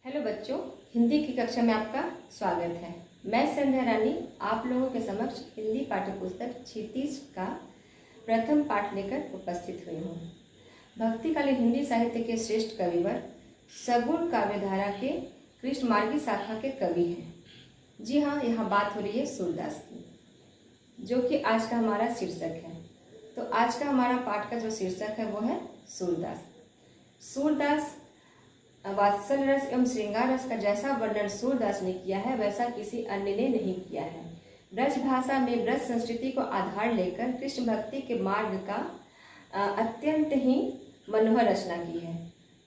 Hello बच्चों, हिंदी की कक्षा में आपका स्वागत है। मैं संध्या रानी आप लोगों के समक्ष हिंदी पाठ्यपुस्तक क्षितिज का प्रथम पाठ लेकर उपस्थित हुई हूँ। भक्तिकालीन हिंदी साहित्य के श्रेष्ठ कविवर सगुण काव्यधारा के कृष्णमार्गी शाखा के कवि हैं। जी हाँ, यहाँ बात हो रही है सूरदास की, जो कि आज का हमारा शीर्षक है। तो आज का हमारा पाठ का जो शीर्षक है वो है सूरदास। सूरदास वात्सल रस एवं श्रृंगार रस का जैसा वर्णन सूरदास ने किया है वैसा किसी अन्य ने नहीं किया है। ब्रज भाषा में ब्रज संस्कृति को आधार लेकर कृष्ण भक्ति के मार्ग का अत्यंत ही मनोहर रचना की है।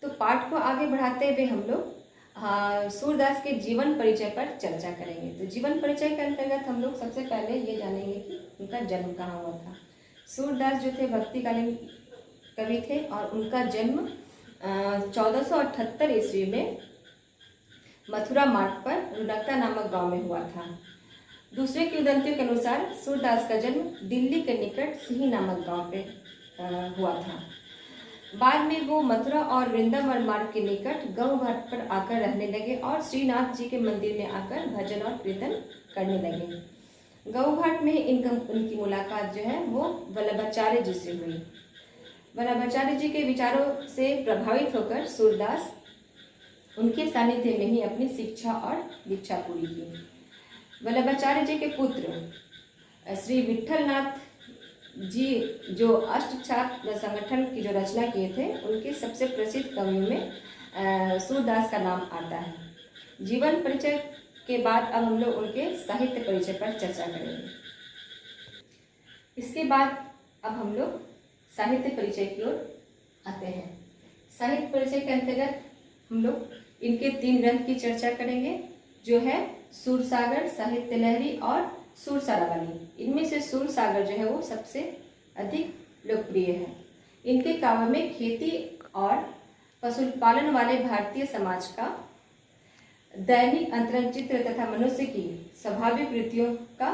तो पाठ को आगे बढ़ाते हुए हम लोग सूरदास के जीवन परिचय पर चर्चा करेंगे। तो जीवन परिचय के अंतर्गत हम लोग सबसे पहले ये जानेंगे कि उनका जन्म कहाँ हुआ था। सूरदास जो थे भक्तिकालीन कवि थे और उनका जन्म 1478 ईस्वी में मथुरा मार्ग पर रुनकता नामक गांव में हुआ था। दूसरे किंवदंतियों के अनुसार सूरदास का जन्म दिल्ली के निकट सिही नामक गांव पे हुआ था। बाद में वो मथुरा और वृंदावन मार्ग के निकट गौ घाट पर आकर रहने लगे और श्रीनाथ जी के मंदिर में आकर भजन और कीर्तन करने लगे। गौ घाट में उनकी मुलाकात जो है वो वल्लभाचार्य जी से हुई। वल्लभाचार्य जी के विचारों से प्रभावित होकर सूरदास उनके सानिध्य में ही अपनी शिक्षा और दीक्षा पूरी की। वल्लभाचार्य जी के पुत्र श्री विठलनाथ जी जो अष्टछात्र संगठन की जो रचना किए थे, उनके सबसे प्रसिद्ध कवियों में सूरदास का नाम आता है। जीवन परिचय के बाद अब हम लोग उनके साहित्य परिचय पर चर्चा करेंगे। इसके बाद अब हम लोग साहित्य परिचय की ओर आते हैं। साहित्य परिचय के अंतर्गत हम लोग इनके 3 ग्रंथ की चर्चा करेंगे, जो है सूरसागर, साहित्य लहरी और सुरसारावली। इनमें से सूरसागर जो है वो सबसे अधिक लोकप्रिय है। इनके काव्य में खेती और पशुपालन वाले भारतीय समाज का दैनिक अंतरंग चित्र तथा मनुष्य की स्वाभाविक वृत्तियों का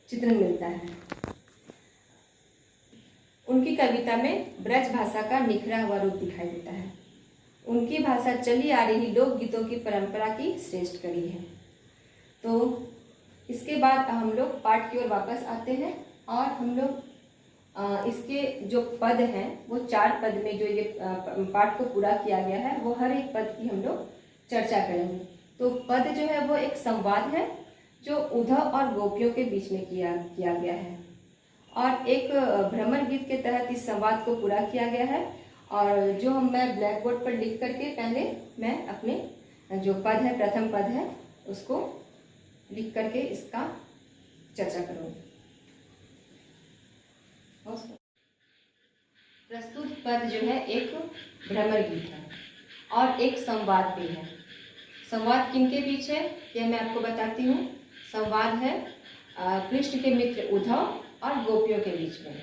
चित्रण मिलता है। उनकी कविता में ब्रज भाषा का निखरा हुआ रूप दिखाई देता है। उनकी भाषा चली आ रही लोकगीतों की परंपरा की श्रेष्ठ कड़ी है। तो इसके बाद हम लोग पाठ की ओर वापस आते हैं और हम लोग इसके जो पद हैं वो 4 पद में जो ये पाठ को पूरा किया गया है वो हर एक पद की हम लोग चर्चा करेंगे। तो पद जो है वो एक संवाद है जो उद्धव और गोपियों के बीच में किया गया है और एक भ्रमर गीत के तहत इस संवाद को पूरा किया गया है। और जो मैं ब्लैक बोर्ड पर लिख करके पहले मैं अपने जो पद है, प्रथम पद है, उसको लिख करके इसका चर्चा करूँगी। प्रस्तुत पद जो है एक भ्रमर गीत है और एक संवाद भी है। संवाद किनके बीच है यह मैं आपको बताती हूँ। संवाद है कृष्ण के मित्र उद्धव और गोपियों के बीच में।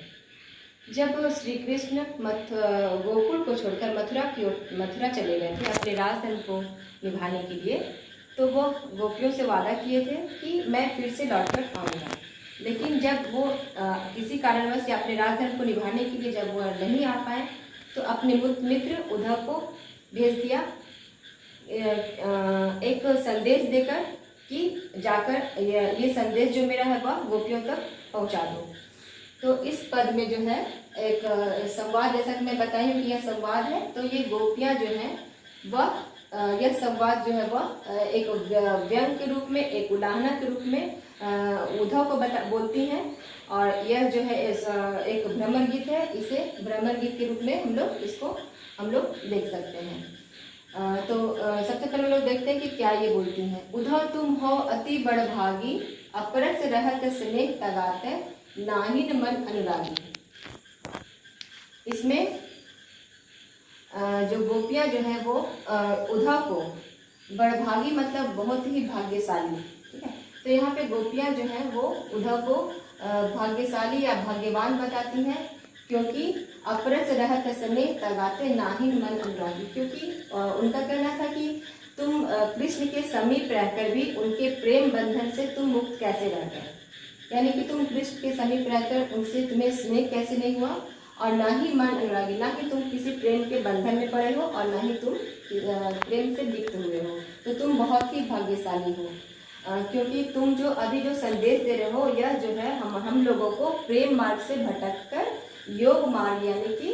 जब श्री कृष्ण गोकुल को छोड़कर मथुरा चले गए थे अपने राजधर्म को निभाने के लिए, तो वो गोपियों से वादा किए थे कि मैं फिर से लौटकर आऊँगा। लेकिन जब वो किसी कारणवश या अपने राजधर्म को निभाने के लिए जब वो नहीं आ पाए तो अपने मित्र उद्धव को भेज दिया एक संदेश देकर कि जाकर ये संदेश जो मेरा है वह गोपियों तक पहुंचा दो। तो इस पद में जो है एक संवाद, जैसा कि मैं बताई हूँ कि यह संवाद है, तो ये गोपियाँ जो हैं वह यह संवाद जो है वह एक व्यंग के रूप में, एक उलाहना के रूप में उद्धव को बोलती हैं। और यह जो है एक भ्रमर गीत है। इसे भ्रमर गीत के रूप में हम लोग देख सकते हैं। तो सबसे पहले हम लोग देखते हैं कि क्या ये बोलती हैं। उद्धव तुम हो अति बड़भागी, अपरस रहत स्नेह तगाते, नाहिन मन अनुरागी। इसमें जो गोपियाँ जो है वो उद्धव को बड़भागी मतलब बहुत ही भाग्यशाली, ठीक है। तो यहाँ पे गोपियाँ जो हैं वो उद्धव को भाग्यशाली या भाग्यवान बताती हैं, क्योंकि अपरस रहत स्नेह तगाते नाहिन मन अनुरागी। क्योंकि उनका कहना था कि तुम कृष्ण के समीप रहकर भी उनके प्रेम बंधन से तुम मुक्त कैसे रह गए, यानी कि तुम कृष्ण के समीप रहकर उनसे तुम्हें स्नेह कैसे नहीं हुआ और ना ही मन अनुरागी, ना ही तुम किसी प्रेम के बंधन में पड़े हो और ना ही तुम प्रेम से लिप्त हुए हो। तो तुम बहुत ही भाग्यशाली हो, क्योंकि तुम जो अभी जो संदेश दे रहे हो यह जो है हम लोगों को प्रेम मार्ग से भटक कर योग मार्ग यानी कि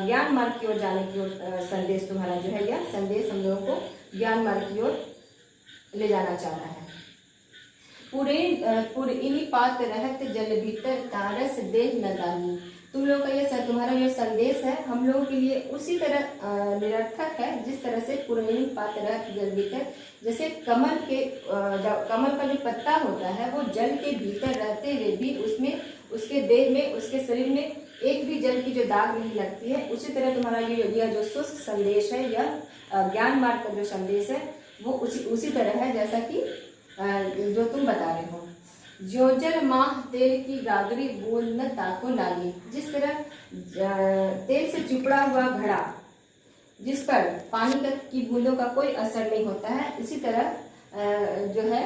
ज्ञान मार्ग की ओर जाने की ओर संदेश तुम्हारा जो है यह संदेश हम लोगों को ज्ञान मार्ग की ओर ले जाना चाह रहा है। पुरइनी पात रहत जल भीतर तारस देह न दानी। तुम लोगों का ये तुम्हारा जो संदेश है हम लोगों के लिए उसी तरह निरर्थक है जिस तरह से पुरइनी पात रहत जल भीतर, जैसे कमल का जो पत्ता होता है वो जल के भीतर रहते हुए भी उसमें उसके देह में उसके शरीर में एक भी जल की जो दाग नहीं लगती है, उसी तरह तुम्हारा यह जो शुष्क संदेश है, यह ज्ञान मार्ग का जो संदेश है वो उसी तरह है जैसा कि जो तुम बता रहे हो। जोजर माह तेल की गागरी बूंद न ताको लागी। जिस तरह तेल से चिपड़ा हुआ घड़ा जिस पर पानी की बूंदों का कोई असर नहीं होता है, इसी तरह जो है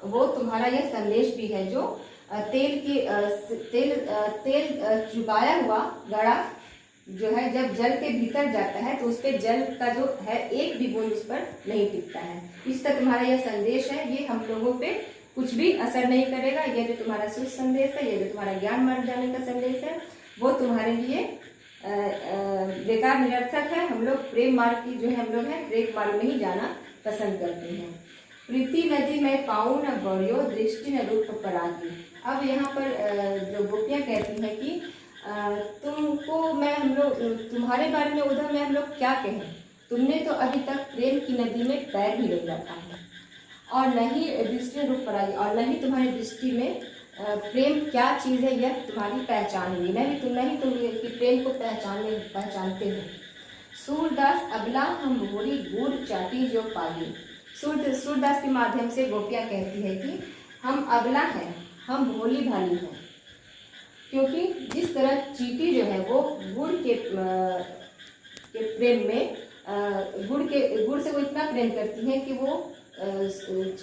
वो तुम्हारा यह संदेश भी है। जो तेल चुबाया हुआ घड़ा जो है जब जल के भीतर जाता है तो उस पर जल का जो है एक भी बूंद उस पर नहीं टिकता है। इस तरह तुम्हारा यह संदेश है ये हम लोगों पे कुछ भी असर नहीं करेगा। यह जो तुम्हारा शुभ संदेश है, यह जो तुम्हारा ज्ञान मार्ग जाने का संदेश है वो तुम्हारे लिए बेकार निरर्थक है। हम लोग प्रेम मार्ग की जो है हम लोग है प्रेम मार्ग में ही जाना पसंद करते हैं। प्रीति नदी में पाऊँ न बड़ियो दृष्टि न रूप परागी। अब यहाँ पर जो गोपियाँ कहती हैं कि तुमको मैं हम लोग तुम्हारे बारे में उधर में हम लोग क्या कहें, तुमने तो अभी तक प्रेम की नदी में पैर भी नहीं रखा है और न ही दृष्टि रूप परागी, और न ही तुम्हारी दृष्टि में प्रेम क्या चीज़ है यह तुम्हारी पहचान हुई। नहीं तुम कि प्रेम को पहचानते हो। सूरदास अबला हम भोरी गुड़ चाटी जो पागी। सूरदास के माध्यम से गोपियाँ कहती है कि हम अबला हैं, हम भोली भाली हैं, क्योंकि जिस तरह चींटी जो है वो गुड़ के प्रेम में गुड़ से वो इतना प्रेम करती है कि वो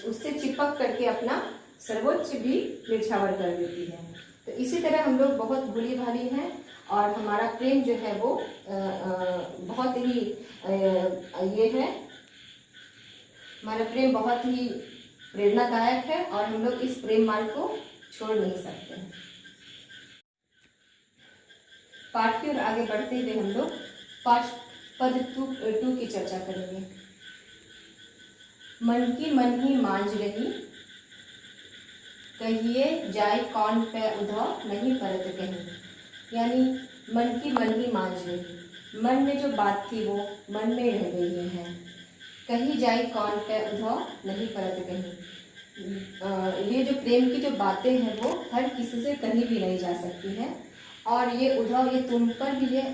उससे चिपक करके अपना सर्वोच्च भी निछावर कर देती है। तो इसी तरह हम लोग बहुत भोली भाली हैं और हमारा प्रेम जो है वो बहुत ही ये है, हमारा प्रेम बहुत ही प्रेरणादायक है और हम लोग इस प्रेम मार्ग को छोड़ नहीं सकते हैं। पाठ की ओर आगे बढ़ते हुए हम लोग पद 2 की चर्चा करेंगे। मन की मन ही मांझ रही, कहिए जाए कौन पे उधव नहीं परत कहीं। यानी मन की मन ही मांझ रही, मन में जो बात थी वो मन में रह गई है, कहीं जाए कौन पे उधव नहीं परत कहीं। ये जो प्रेम की जो बातें हैं वो हर किसी से कहीं भी नहीं जा सकती हैं और ये उद्धव ये तुम पर भी है,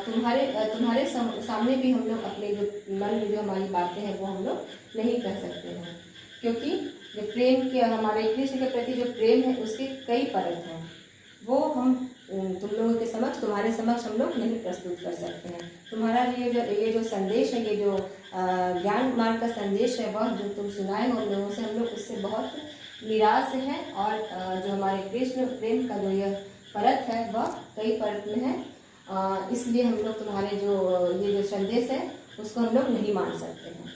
तुम्हारे सामने भी हम लोग अपने जो मन में जो हमारी बातें हैं वो हम लोग नहीं कह सकते हैं, क्योंकि जो प्रेम के हमारे कृष्ण के प्रति जो प्रेम है उसके कई परत हैं, वो हम तुम लोगों के समक्ष तुम्हारे समक्ष हम लोग नहीं प्रस्तुत कर सकते हैं। तुम्हारा ये जो संदेश है, ये जो ज्ञान मार्ग का संदेश है वह जो तुम सुनाए हो लोगों से, हम लोग उससे बहुत निराश हैं और जो हमारे कृष्ण प्रेम का जो यह परत है वह कई परत में है, इसलिए हम लोग तुम्हारे ये जो संदेश है उसको हम लोग नहीं मान सकते हैं।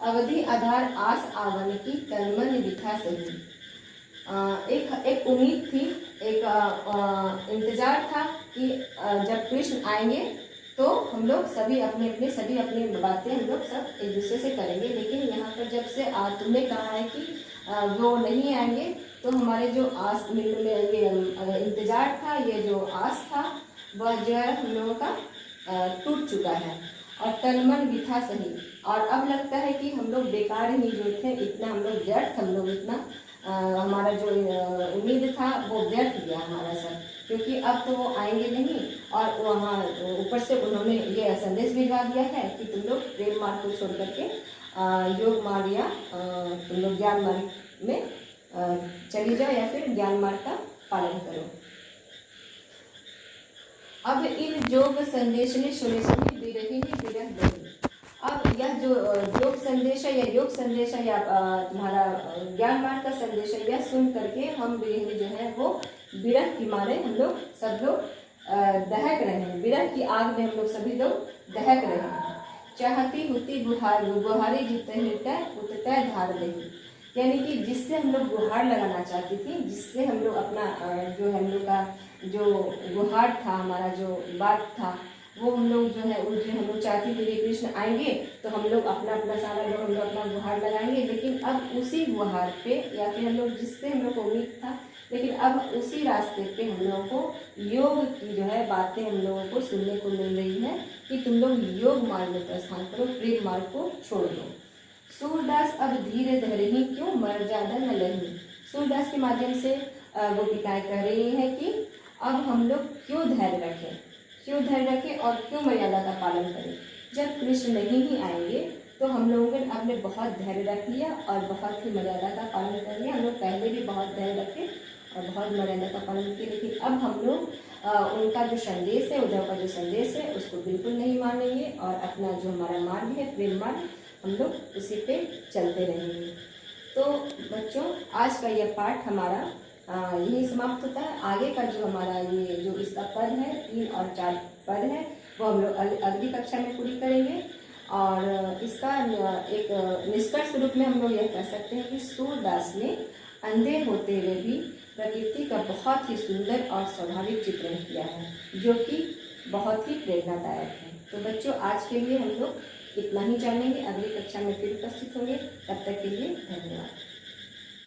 अवधि आधार आस आवन की तनमन दिखा सही। एक उम्मीद थी, एक इंतजार था कि जब कृष्ण आएंगे तो हम लोग सभी अपनी बातें हम लोग सब एक दूसरे से करेंगे, लेकिन यहाँ पर जब से तुमने कहा है कि वो नहीं आएंगे तो हमारे जो आस में ये इंतजार था, ये जो आस था वह जो है हम लोगों का टूट चुका है और तन-मन बिथा सही। और अब लगता है कि हम लोग बेकार ही जो थे, इतना हम लोग व्यर्थ, हम लोग इतना हमारा जो उम्मीद था वो व्यर्थ गया हमारा सब, क्योंकि अब तो वो आएंगे नहीं और वहाँ ऊपर से उन्होंने ये संदेश भिजवा दिया है कि तुम लोग प्रेम मार्ग को छोड़ करके योग मार्ग या तुम लोग ज्ञान मार्ग में चली जाओ या फिर ज्ञान मार्ग का पालन करो। अब इन योग संदेश ने सुने सुनी विरही विरह गई। अब यह जो योग संदेश है या योग संदेश है या तुम्हारा ज्ञान मार्ग का संदेश है, यह सुन करके हम विरही जो है वो विरह के मारे हम लोग सब लोग दहक रहे हैं, विरह की आग में हम लोग सभी लोग दहक रहे हैं। चाहती होती गुहारी जीते उतते धार रही, यानी कि जिससे हम लोग गुहार लगाना चाहती थी, जिससे हम लोग अपना जो हम लोग का जो गुहार था, हमारा जो बात था, वो हम लोग जो है जो हम लोग चाहते थे कि कृष्ण आएंगे तो हम लोग अपना अपना सारा लोग हम लोग अपना गुहार लगाएंगे। लेकिन अब उसी गुहार पे, या फिर हम लोग जिससे हम लोग को उम्मीद था, लेकिन अब उसी रास्ते पे हम लोगों को योग की जो है बातें हम लोगों को सुनने को मिल रही है कि तुम लोग योग मार्ग में प्रस्थान करो, प्रेम मार्ग को छोड़ दो। सूरदास अब धीरे धरही क्यों मर्यादा न लही। सूरदास के माध्यम से गोपिकाएं कह रही हैं कि अब हम लोग क्यों धैर्य रखें, क्यों धैर्य रखें और क्यों मर्यादा का पालन करें। जब कृष्ण नहीं ही आएंगे तो हम लोगों ने आपने बहुत धैर्य रख लिया और बहुत ही मर्यादा का पालन कर लिया। हम लोग पहले भी बहुत धैर्य रखे और बहुत मर्यादा का पालन किया, लेकिन अब हम लोग उनका जो संदेश है, उद्धव का जो संदेश है, उसको बिल्कुल नहीं मानेंगे और अपना जो हमारा मार्ग है, प्रेम मार्ग, हम लोग उसी पे चलते रहेंगे। तो बच्चों, आज का यह पाठ हमारा यही समाप्त होता है। आगे का जो हमारा ये जो इसका पद है, 3 और 4 पद है, वो हम लोग अगली कक्षा में पूरी करेंगे। और इसका एक निष्कर्ष के रूप में हम लोग यह कह सकते हैं कि सूरदास ने अंधे होते हुए भी प्रकृति का बहुत ही सुंदर और स्वाभाविक चित्रण किया है, जो कि बहुत ही प्रेरणादायक है। तो बच्चों, आज के लिए हम लोग इतना ही जानेंगे। अगली कक्षा में फिर उपस्थित होंगे। तब तक के लिए धन्यवाद।